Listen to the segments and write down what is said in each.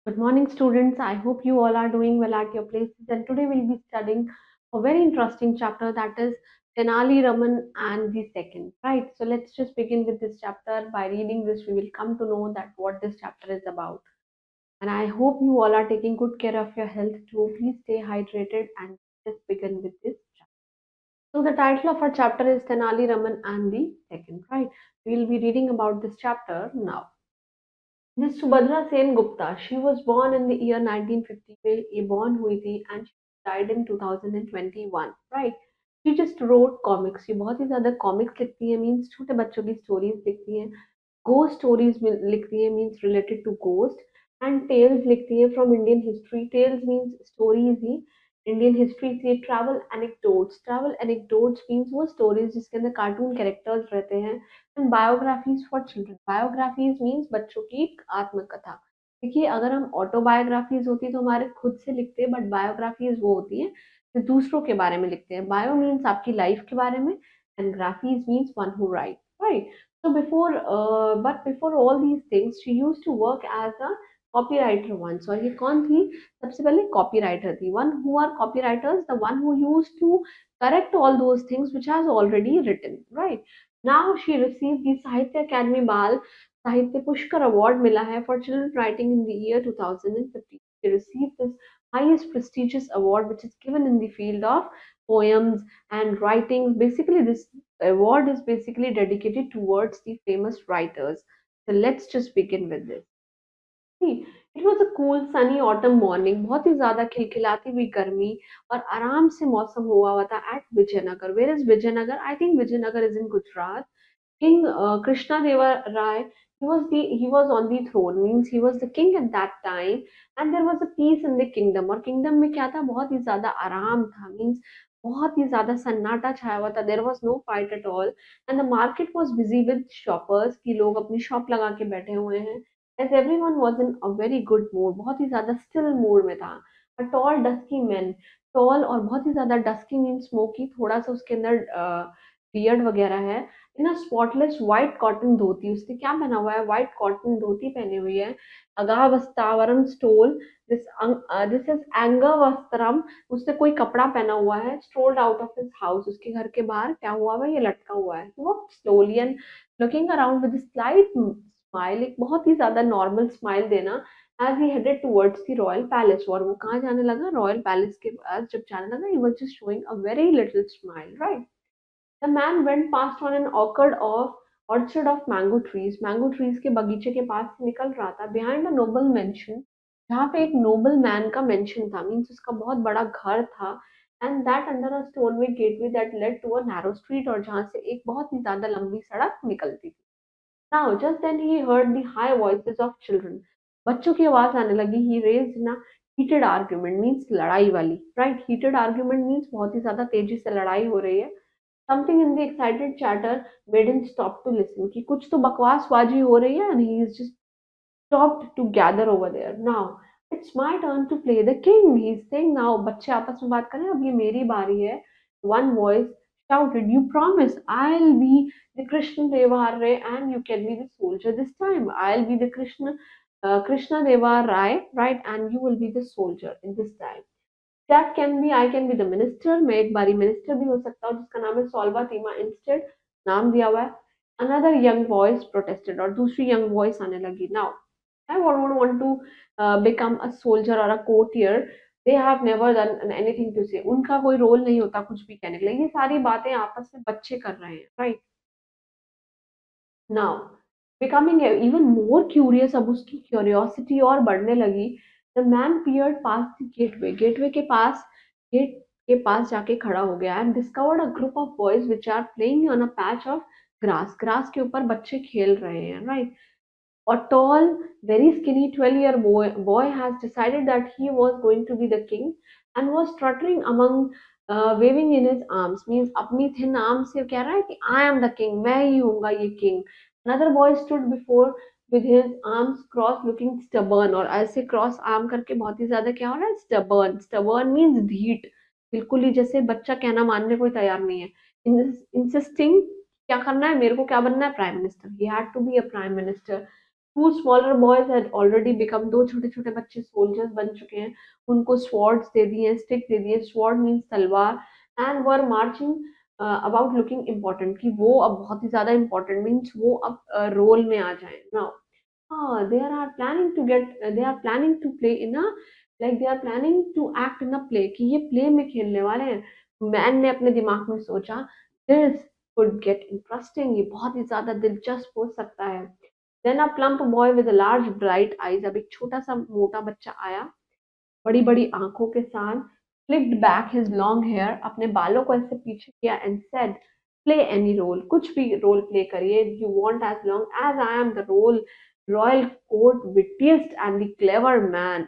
Good morning, students. I hope you all are doing well at your places. And today we'll be studying a very interesting chapter, that is Tenali Raman and the Second. Right. So let's just begin with this chapter. By reading this, we will come to know that what this chapter is about. And I hope you all are taking good care of your health too. Please stay hydrated and let's begin with this chapter. So the title of our chapter is Tenali Raman and the Second. Right. We'll be reading about this chapter now. This Subhadra Sen Gupta, she was born in the year 1950 में ये born हुई थी and she died in 2021, right? She just wrote comics. ये बहुत ही ज़्यादा comics लिखती है, means छोटे बच्चों की stories लिखती है, ghost stories लिखती है, means related to ghost, and tales लिखती है from Indian history. Tales means stories he Indian history से ट्रैवल एनेक्डोट्स मीन्स वो स्टोरीज जिसके अंदर कार्टून कैरेक्टर्स रहते हैं and biographies for children biographies means बच्चों की आत्मकथा देखिए अगर हम ऑटोबायोग्राफीज होती तो हमारे खुद से लिखते हैं बट बायोग्राफीज वो होती है जो दूसरों के बारे में लिखते हैं बायो मीन्स आपकी लाइफ के बारे में and graphies means one who write write so before all these things she used to work as a copywriter once और ये कौन थी सबसे पहले copywriter थी one who are copywriters the one who used to correct all those things which has already written right now she received the Sahitya Academy Bal Sahitya Pushkar Award मिला है for children writing in the year 2015 she received this highest prestigious award which is given in the field of poems and writings basically this award is basically dedicated towards the famous writers so let's just begin with this. It was a cool Sunny autumn morning बहुत ही ज्यादा खिलखिलाती हुई गर्मी और आराम से मौसम हुआ हुआ था at Vijayanagar where is Vijayanagar I think Vijayanagar is in Gujarat King Krishna Deva Rai, he was on the throne, means he was the king at that time, and there was a peace in the kingdom. और kingdom में क्या था बहुत ही ज्यादा आराम था means बहुत ही ज्यादा सन्नाटा छाया हुआ था there was no fight at all and the market was busy with shoppers कि लोग अपनी शॉप लगा के बैठे हुए हैं as everyone was in a very good mood बहुत ही ज्यादा still mood में था a tall dusky man tall और बहुत ही ज्यादा dusky means smoky थोड़ा सा उसके अंदर बियर्ड वगैरह है इन स्पॉटलेस व्हाइट कॉटन धोती उसने क्या पहना हुआ है व्हाइट कॉटन धोती पहनी हुई है अगावस्तावरम स्टोल दिस इज एंगर वस्त्रम उसने कोई कपड़ा पहना हुआ है स्ट्रोल्ड आउट ऑफ हिज हाउस उसके घर के बाहर क्या हुआ है ये लटका हुआ है वो slowly and looking around with slight smile एक बहुत ही ज्यादा नॉर्मल स्माइल देना as he headed towards the royal palace और वो कहाँ जाने लगा रॉयल पैलेस के पास जब जाने लगा he was just showing a very little smile right The man went past on an orchard of mango trees. Mango trees के बगीचे के पास से निकल रहा था. Behind a noble mansion, जहाँ पे एक noble man का mansion था, means उसका बहुत बड़ा घर था. And that under a stone gateway that led to a narrow street और जहाँ से एक बहुत ही ज्यादा लंबी सड़क निकलती थी. Now, just then he heard the high voices of children. बच्चों की आवाज आने लगी. He raised ना heated argument means लड़ाई वाली, right? Heated argument means बहुत ही ज्यादा तेजी से लड़ाई हो रही है. Something in the excited chatter made him stop to listen कि कुछ तो बकवासबाजी हो रही है and he is just stopped to gather over there. Now it's my turn to play the king. He's saying now बच्चे आपस में बात करें अब ये मेरी बारी है. One voice shouted, "You promise I'll be the Krishna Deva Rai and you can be the soldier this time. I'll be the Krishna Deva Rai, right? And you will be the soldier in this time." That can be I can be the minister मैं एक बारी minister भी हो सकता हूँ जिसका नाम है सॉल्वा तीमा इंस्टेड नाम दिया हुआ है अनदर यंग वॉइस प्रोटेस्टेड और दूसरी यंग वॉइस आने लगी now I won't want to become a soldier or a courtier they have never done anything to say उनका कोई रोल नहीं होता कुछ भी कहने के लिए ये सारी बातें आपस में बच्चे कर रहे हैं right now becoming even more curious अब उसकी क्यूरियोसिटी और बढ़ने लगी the man peered past the gateway gateway के पास गेट के पास जाके खड़ा हो गया and discovered a group of boys which are playing on a patch of grass grass के ऊपर बच्चे खेल रहे हैं right a tall, very skinny 12-year boy has decided that he was going to be the king and was struttering among waving in his arms means अपनी thin arms से कह रहा है कि I am the king मैं ही हूँगा ये king another boy stood before with his arms crossed looking stubborn और ऐसे cross arm करके बहुत ही ज्यादा क्या हो रहा है stubborn means ढीठ बिल्कुल ही जैसे बच्चा कहना मानने को तैयार नहीं है insisting क्या करना है मेरे को क्या बनना है prime minister he had to be a prime minister two smaller boys had already become, दो छोटे छोटे बच्चे सोल्जर्स बन चुके हैं, उनको स्वॉर्ड्स दे दिए, स्टिक दे दिए, स्वॉर्ड मीन्स तलवार, and were marching about looking important, कि वो अब बहुत ही ज्यादा इम्पोर्टेंट, मीन्स वो अब रोल में आ जाए नाउ. हाँ, they are planning to play in a, like they are planning to act in a play, कि ये प्ले में खेलने वाले हैं. मैन ने अपने दिमाग में सोचा, this could get interesting, ये बहुत ही ज्यादा दिलचस्प हो सकता है. Then a plump boy with a large bright eyes, अब एक छोटा सा मोटा बच्चा आया, बड़ी बड़ी आंखों के साथ, flicked back his long hair, अपने बालों को ऐसे पीछे किया, and said, play any role, कुछ भी रोल प्ले करिए, you want, as long as I am the role royal court wittiest and the clever man.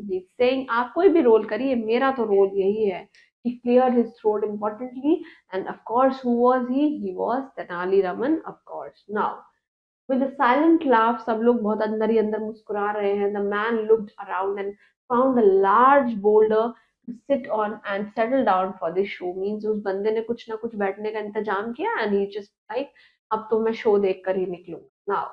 He's saying आप कोई भी रोल करिए, मेरा तो रोल यही है. He cleared his throat importantly, and of course, who was he? He was Tenali Raman, of course. Now, with a silent laugh, सब लोग बहुत अंदर ही अंदर मुस्कुरा रहे हैं. The man looked around and found a large boulder to sit on and settle down for the show. Means उस बंदे ने कुछ ना कुछ बैठने का इंतजाम किया, and he just like, अब तो मैं शो देख कर ही निकलूंगा. Now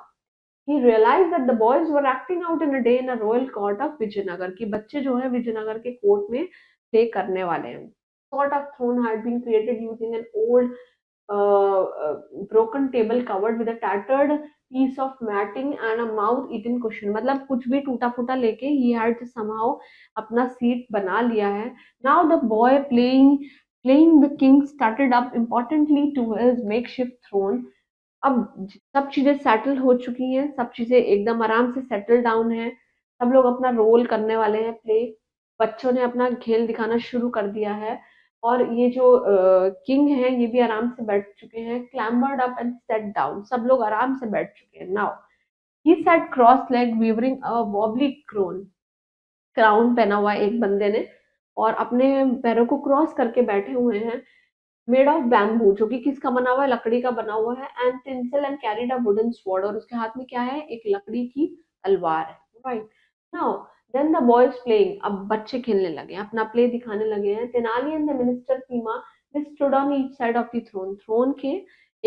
he realized that the boys were acting out in a day in a royal court of Vijayanagar, कि बच्चे जो है विजयनगर के कोर्ट में प्ले करने वाले हैं. Sort of throne had been created using an old broken table covered with a tattered piece of matting and a mouth eaten cushion. मतलब कुछ भी टूटा फूटा लेके he had somehow अपना सीट बना लिया है. Now the boy playing the king started up importantly to his makeshift throne. अब सब चीजें सेटल हो चुकी हैं, सब चीजें एकदम आराम से सेटल डाउन है, सब लोग अपना रोल करने वाले हैं प्ले. बच्चों ने अपना खेल दिखाना शुरू कर दिया है, और ये जो किंग है ये भी आराम से बैठ चुके हैं. Clambered up and sat down, सब लोग आराम से बैठ चुके हैं. Now he sat cross leg weaving a wobbly crown, crown पहना हुआ है एक बंदे ने, और अपने पैरों को क्रॉस करके बैठे हुए हैं. मेड ऑफ बैम्बू, जो कि किसका बना हुआ है, लकड़ी का बना हुआ है. And tinsel and carried a wooden sword, और उसके हाथ में क्या है, एक लकड़ी की तलवार है. Right now, then the boys playing, अब बच्चे खेलने लगे, अपना प्ले दिखाने लगे हैं. Tenali and the minister Seema, they stood on each side of the throne, throne के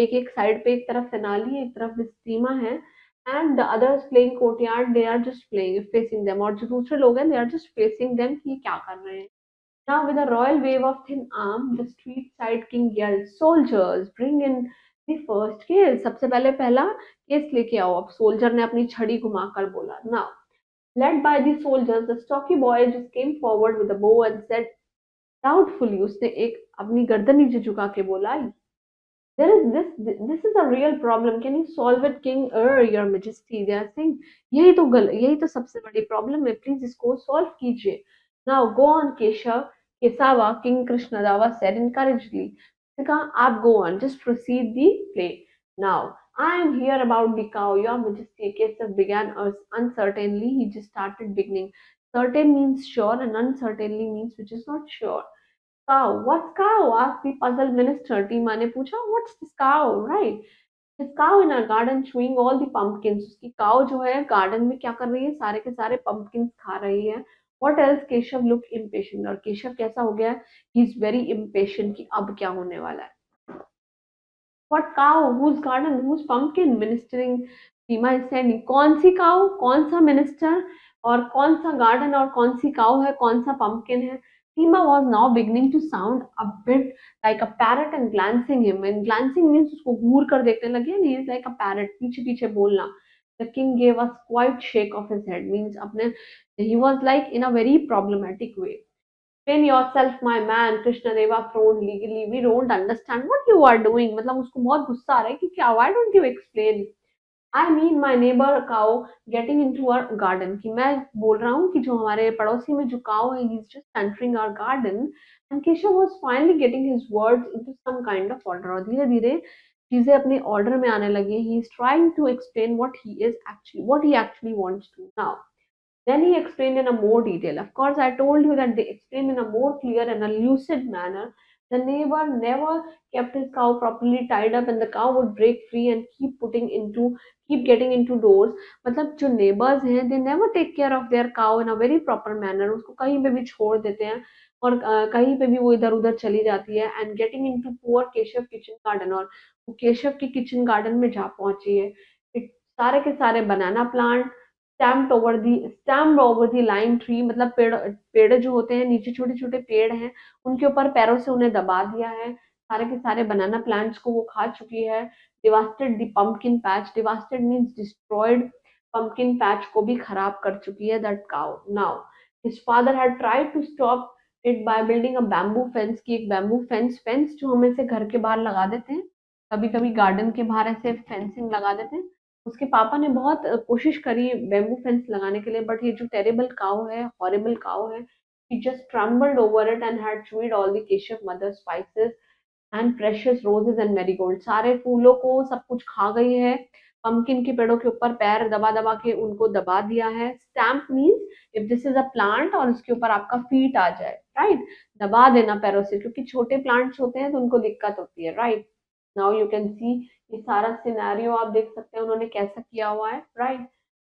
एक एक साइड पे, एक तरफ तेनाली, एक तरफ सीमा है. And the others playing courtyard, they are just playing facing them, और जो दूसरे लोग हैं, they are just facing them, कि ये क्या कर रहे हैं. Now, with a royal wave of thin arm, the street side king yelled, "Soldiers, bring in the first case." सबसे पहले पहला केस लेके आओ. अब सोल्जर ने अपनी छड़ी घुमाकर बोला. Now, led by the soldiers, the stocky boy just came forward with a bow and said doubtfully, उसने एक अपनी गर्दन नीचे झुका के बोला, there is this is a real problem, can you solve it, king, your majesty. They are saying, यही तो सबसे बड़ी प्रॉब्लम है, प्लीज इसको सॉल्व कीजिए. now go on Keshav, Kesava, king Krishnadeva said encouragingly. उसने कहा, आप go on, just proceed the play. now I am here about the cow, your majesty. Kesav began uncertainly. He just started beginning. Certain means sure, and uncertainly means which is not sure. Cow. What's cow? Asked the puzzled minister. टीमा ने पूछा, What's this cow? Right. This cow in our garden chewing all the pumpkins. उसकी cow जो है garden में क्या कर रही है, सारे के सारे pumpkins खा रही है. What else? Keshav looked impatient. और केशव कैसा हो गया है? He is very impatient कि अब क्या होने वाला है. What cow? Whose garden? Whose pumpkin? Ministering Seema is saying, कौन सी cow? कौन सा minister? और कौन सा garden और कौन सी cow है, कौन सा pumpkin है. सीमा was now beginning to sound a bit like a parrot and glancing him. And glancing means उसको घूर कर देखने लगे. And he is like a parrot, पीछे पीछे बोलना. The king gave a quiet shake of his head. Means अपने, he was like in a very problematic way. Explain yourself, my man. Krishnadeva frowned legally. We don't understand what you are doing. मतलब उसको बहुत गुस्सा आ रहा है कि क्या, why don't you explain? I mean my neighbor cow getting into our garden. कि मैं बोल रहा हूँ कि जो हमारे पड़ोसी में जो cow है, he's just entering our garden. And Keshav was finally getting his words into some kind of order. और धीरे धीरे चीजें अपने order में आने लगी. He is trying to explain what he actually wants to now. Then he explained in a more detail. Of course, I told you that they explained in a more clear and a lucid manner. The neighbor never kept his cow properly tied up, and the cow would break free and keep getting into doors. मतलब जो neighbors हैं, they never take care of their cow in a very proper manner. उसको कहीं पे भी छोड़ देते हैं, और कहीं पे भी वो इधर उधर चली जाती है. And getting into poor Keshav kitchen garden, और वो केशव के किचन गार्डन में जा पहुंची है. सारे के सारे banana plant stamped over the line tree, मतलब पेड़ पेड़ जो होते हैं नीचे छोटे छोटे पेड़ हैं, उनके ऊपर पैरों से उन्हें दबा दिया है। सारे के सारे बनाना प्लांट्स को वो खा चुकी है। Devastated the pumpkin patch, devastated means destroyed, pumpkin patch को भी खराब कर चुकी है that cow. Now his father had tried to stop it by building a bamboo fence, की एक बैम्बू फेंस जो हम ऐसे घर के बाहर लगा देते हैं, कभी कभी गार्डन के बाहर ऐसे फेंसिंग लगा देते हैं। उसके पापा ने बहुत कोशिश करी बैम्बू फेंस लगाने के लिए, बट ये जो टेरिबल काउ है, हॉरिबल काउ है, he just trembled over it and had chewed all the Keshav mother's spices and precious roses and marigold, सारे फूलों को सब कुछ खा गई है। पंपकिन के पेड़ों के ऊपर पैर दबा दबा के उनको दबा दिया है। Stamp means if this is a plant और उसके ऊपर आपका फीट आ जाए, राइट, दबा देना पैरों से, क्योंकि छोटे प्लांट्स होते हैं तो उनको दिक्कत होती है, right. Now you can see, ये सारा सिनेरियो आप देख सकते हैं उन्होंने कैसा किया हुआ है, right.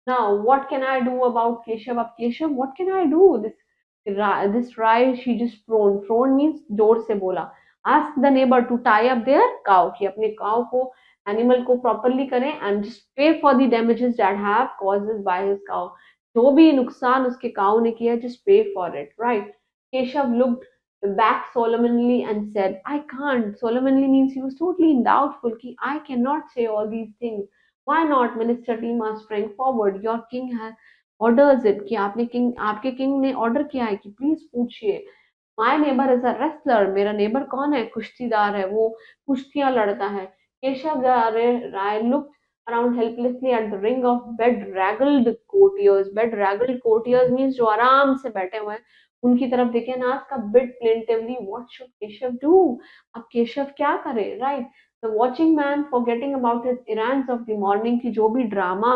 Now what can I do about Keshav, अब Keshav what can I do, this Rai she just frown means जोर से बोला। Ask the neighbour to tie up their cow, कि अपने काउ को, एनिमल को प्रॉपरली करें, and just pay for the damages that have causes by his cow, जो भी नुकसान उसके काउ ने किया just pay for it, right. Keshav looked back solemnly and said, I can't. Solemnly means he was totally doubtful. Ki, I cannot say all these things. Why not? Minister Tima sprang forward. Your king has orders it. कि आपके king ने order किया है कि please पूछिए। My neighbour is a wrestler, मेरा neighbour कौन है, कुश्तीदार है, वो कुश्तियां लड़ता है। Keshav Rai looked around helplessly at the ring of bedraggled courtiers means जो आराम से बैठे हुए हैं, उनकी तरफ देखे ना, का bit plaintively, what should Keshav do, अब केशव क्या करे, right. The watching man forgetting about his errands of the morning, की जो भी ड्रामा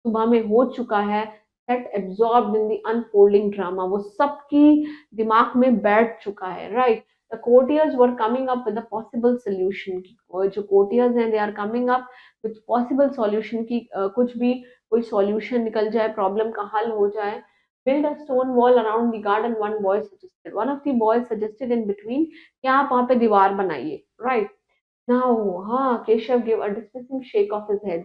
सुबह में हो चुका है, sat absorbed in the unfolding drama, वो सबकी दिमाग में बैठ चुका है, right. The courtiers were coming up with a possible solution, जो कोर्टियर्स हैं they are coming up with possible solution, की कुछ भी कोई सॉल्यूशन निकल जाए, प्रॉब्लम का हल हो जाए। Build a stone wall around the garden, one boy suggested. One of the boys suggested in between कि आप वहां पे दीवार बनाइए, right? Now, हाँ, Keshav gave a dismissing shake of his head.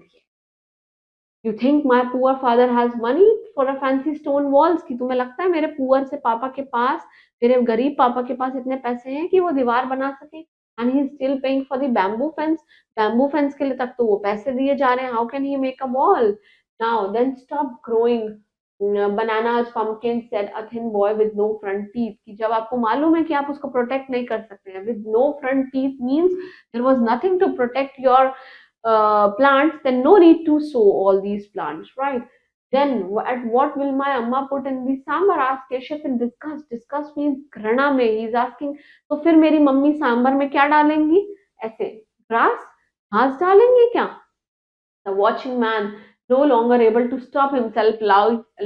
You think my poor father has money for a fancy stone walls, की तुम्हें लगता है मेरे पुअर से पापा के पास, मेरे गरीब पापा के पास इतने पैसे हैं कि वो दीवार बना सके, and he still paying for the bamboo fence के लिए तक तो वो पैसे दिए जा रहे हैं, how can he make a wall. Now then stop growing bananas pumpkin, said a thin boy with no front teeth, कि जब आपको मालूम है कि आप उसको प्रोटेक्ट नहीं कर सकते हैं, with no front teeth means there was nothing to protect your plants, then no need to sow all these plants, right? Then at what will my amma put in the sambar, asked Keshav in disgust. Disgust means घृणा में, he is asking, तो फिर मेरी mummy sambar में क्या डालेंगी, ऐसे grass, घास डालेंगी क्या। The watching man, no longer able to stop himself,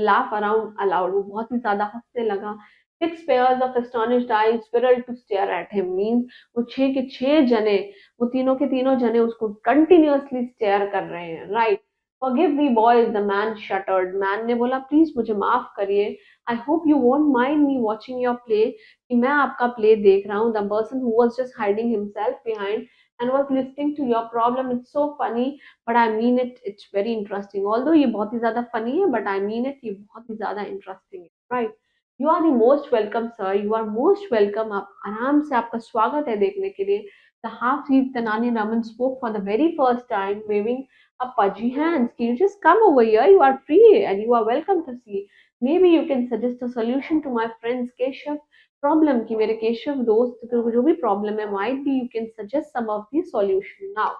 laugh around aloud, वो बहुत ही ज्यादा हंसने लगा। Six pairs of astonished eyes spiraled to stare at him, means वो छह के छह जने, वो तीनों के तीनों जने उसको continuously stare कर रहे हैं, right? Forgive me boys, the man shuddered. Man ने बोला प्लीज मुझे माफ करिए। I hope you won't mind me watching your play, कि मैं आपका play देख रहा हूँ। The person who was just hiding himself behind and was listening to your problem, it's so funny but I mean it, it's very interesting. Although ये बहुत ही ज़्यादा funny है, but I mean it, ये बहुत ही ज़्यादा interesting है, right? You are the most welcome, sir. You are most welcome. आप आराम से, आपका स्वागत है देखने के लिए। The half-breed Tenali Raman spoke for the very first time, waving a pudgy hands. Can you just come over here? You are free and you are welcome to see. Maybe you can suggest a solution to my friend's Keshav problem. कि मेरे केशव दोस्त को जो भी problem है, might be you can suggest some of the solution now.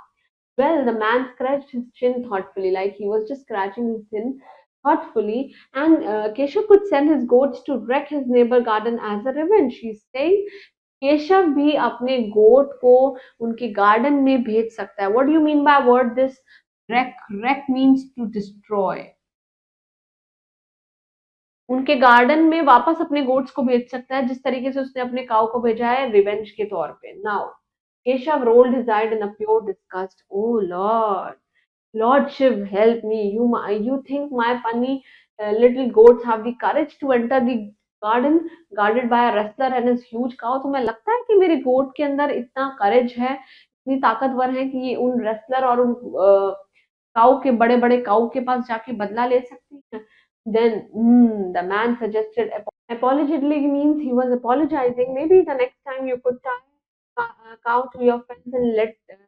Well, the man scratched his chin thoughtfully, like he was just scratching his chin thoughtfully. And Keshav could send his goats to wreck his neighbor garden as a revenge. He's saying Keshav भी अपने गोट को उनके garden में भेज सकता है। What do you mean by word this, wreck, wreck means to destroy, उनके garden में वापस अपने गोट्स को भेज सकता है, जिस तरीके से उसने अपने काऊ को भेजा है रिवेंज के तौर पे। Now Keshav rolled his eyes in a pure disgust. Oh Lord, Lord Shiv, help me. You think my funny little goats have the courage to enter the garden guarded by a wrestler and his huge cow? तुम्हें लगता है कि मेरे गोट के अंदर इतना करेज है, इतनी ताकतवर है कि ये उन रेसलर और उन काऊ के बड़े बड़े काऊ के पास जाके बदला ले सकती हैं? Then the man suggested apologetically means he was apologizing. Maybe the next time you could tie a cow to your fence and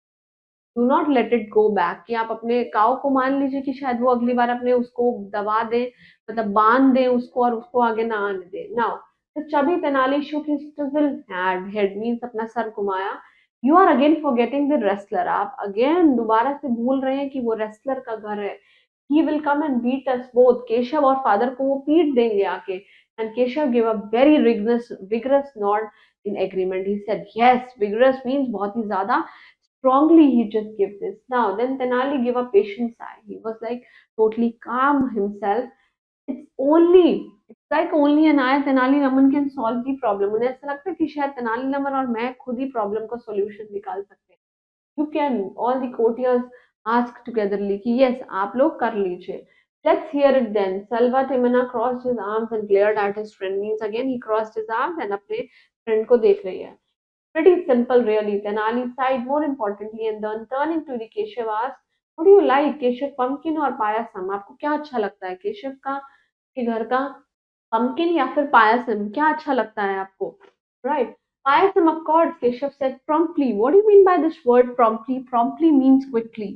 do not let it go back, कि आप अपने काऊ को मान लीजिए कि शायद वो अगली बार अपने उसको दबा दे, मतलब बांध दे उसको और उसको आगे ना आने दे। नाउ तो chubby Tenali shook his head means अपना सर घुमाया। You are again forgetting the wrestler, आप अगेन दोबारा से भूल रहे हैं कि वो रेसलर का घर है। He will come and beat us both, Keshav और फादर को वो पीट देंगे आके। And Keshav give a very vigorous nod in agreement. He said yes, vigorous means बहुत ही ज्यादा strongly he just gave this. Now then Tenali gave a patient sigh. He was like totally calm himself. It's like only an I, Tenali Raman can solve the problem. उन्हें ऐसा लगता है कि शायद तेनाली रामन और मैं खुद ही प्रॉब्लम का सॉल्यूशन निकाल सकते हैं। You can, all the courtiers asked togetherly कि yes, आप लोग कर लीजिए। Let's hear it then. Salva Timana crossed his arms and glared at his friend. Means again he crossed his arms and अपने friend को देख रही है। Pretty simple, really. Tenali sighed more importantly and then turning to the Keshav asked, "What do you like, Keshav, pumpkin or payasam? आपको क्या अच्छा लगता है, केशव का के घर का pumpkin या फिर payasam? क्या अच्छा लगता है आपको?" Right. Payasam, of course, Keshav said promptly. What do you mean by this word promptly? Promptly means quickly.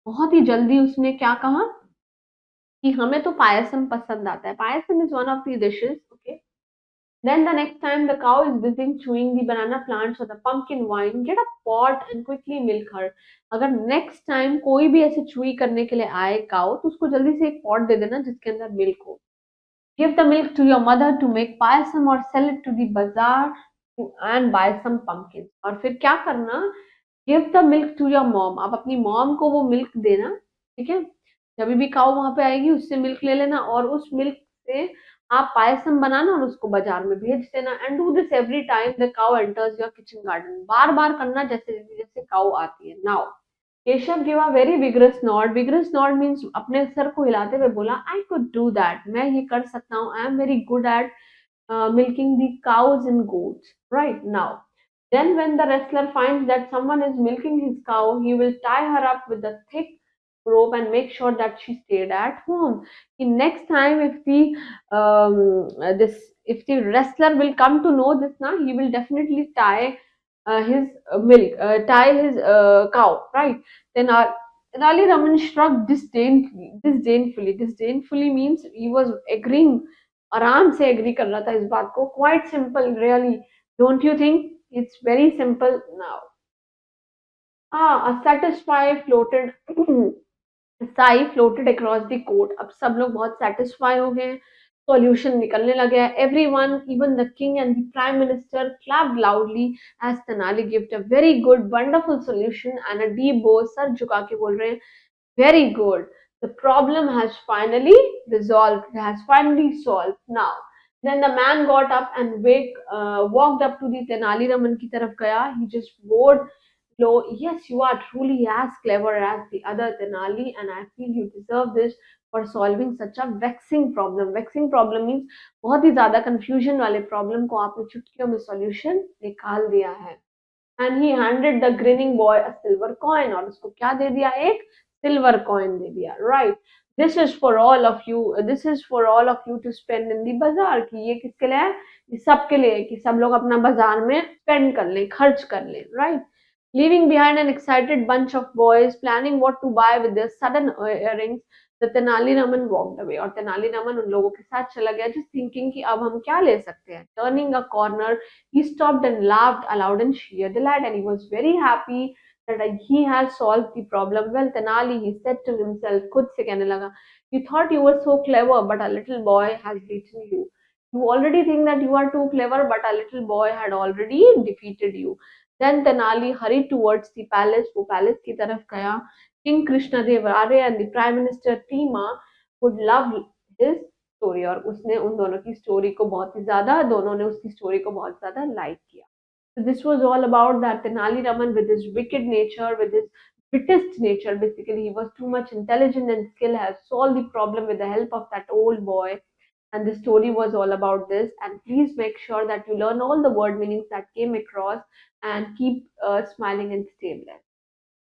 बहुत ही जल्दी उसने क्या कहा कि हमें तो पायसम पसंद आता है। Payasam is one of the dishes. Okay. Then the next time the cow is busy chewing the banana plants or the pumpkin vine, get a pot and quickly milk her. अगर next time कोई भी ऐसे चुई करने के लिए आए cow, तो उसको जल्दी से एक pot दे देना जिसके अंदर मिल्क हो। Give the milk to your mother to make payasam or sell it to the bazaar and buy some pumpkins. और फिर क्या करना? Give the milk to your mom. आप अपनी mom को वो milk देना, ठीक है? जब भी काऊ वहां पे आएगी उससे मिल्क ले लेना और उस मिल्क से आप पायसम बनाना और उसको बाजार में भेज देना। And do this every time the cow enters your kitchen garden. बार बार करना जैसे जैसे काऊ आती है। Now Keshav give a very vigorous nod. Vigorous nod means अपने सर को हिलाते हुए बोला, आई कुड डू दैट, मैं ये कर सकता हूँ। I am very good at milking the cows and goats. Right now, then when the wrestler finds that someone is milking his cow, he will tie her up with a thick rope and make sure that she stayed at home. The next time, if the wrestler will come to know this, now he will definitely tie his cow, right? Then Ali Raman shrugged disdainfully. Disdainfully means he was agreeing, आराम से agree कर रहा था इस बात को। Quite simple, really, don't you think? It's very simple now. A satisfied floated sigh floated across the court. अब सब लोग बहुत satisfied हो गए हैं, solution निकलने लगे हैं। Everyone, even the king and the prime minister, clapped loudly as Tenali gave a very good, wonderful solution and a deep bow, sir झुका के बोल रहे हैं, very good. The problem has finally resolved. It has finally solved. Now, then the man got up and walked up to the Tenali Raman की तरफ गया. He just bowed low. Yes, you are truly as clever as the other Tenali, and I feel you deserve this for solving such a vexing problem. Vexing problem means बहुत ही ज़्यादा confusion वाले problem को आपने चुटकियों में solution निकाल दिया है। And he handed the grinning boy a silver coin, और उसको क्या दे दिया? एक silver coin दे दिया। Right. This is for all of you. This is for all of you to spend in the bazaar. कि ये किसके लिए है? ये सबके लिए, कि सब लोग अपना बाजार में spend कर लें, खर्च कर लें। Right. Leaving behind an excited bunch of boys planning what to buy with their sudden earrings, the Tenali Raman walked away. और तेनाली रामन उन लोगों के साथ चला गया, just thinking कि अब हम क्या ले सकते हैं। Turning a corner, he stopped and laughed aloud in sheer delight, and he was very happy that he has solved the problem. Well, Tenali, he said to himself, खुद से कहने लगा, you thought you were so clever, but a little boy has beaten you. You already think that you are too clever, but a little boy had already defeated you. Then Tenali hurried towards the palace. वो palace की तरफ गया। King Krishnadev Arya and the Prime Minister Tima would love his story, और उसने उन दोनों की story को बहुत ही ज़्यादा, दोनों ने उसकी स्टोरी को बहुत ज़्यादा लाइक किया। So this was all about that Tenali Raman with his wicked nature, with his wittest nature. Basically, he was too much intelligent and skill, has solved the problem with the help of that old boy. And the story was all about this. And please make sure that you learn all the word meanings that came across and keep smiling and stay blessed.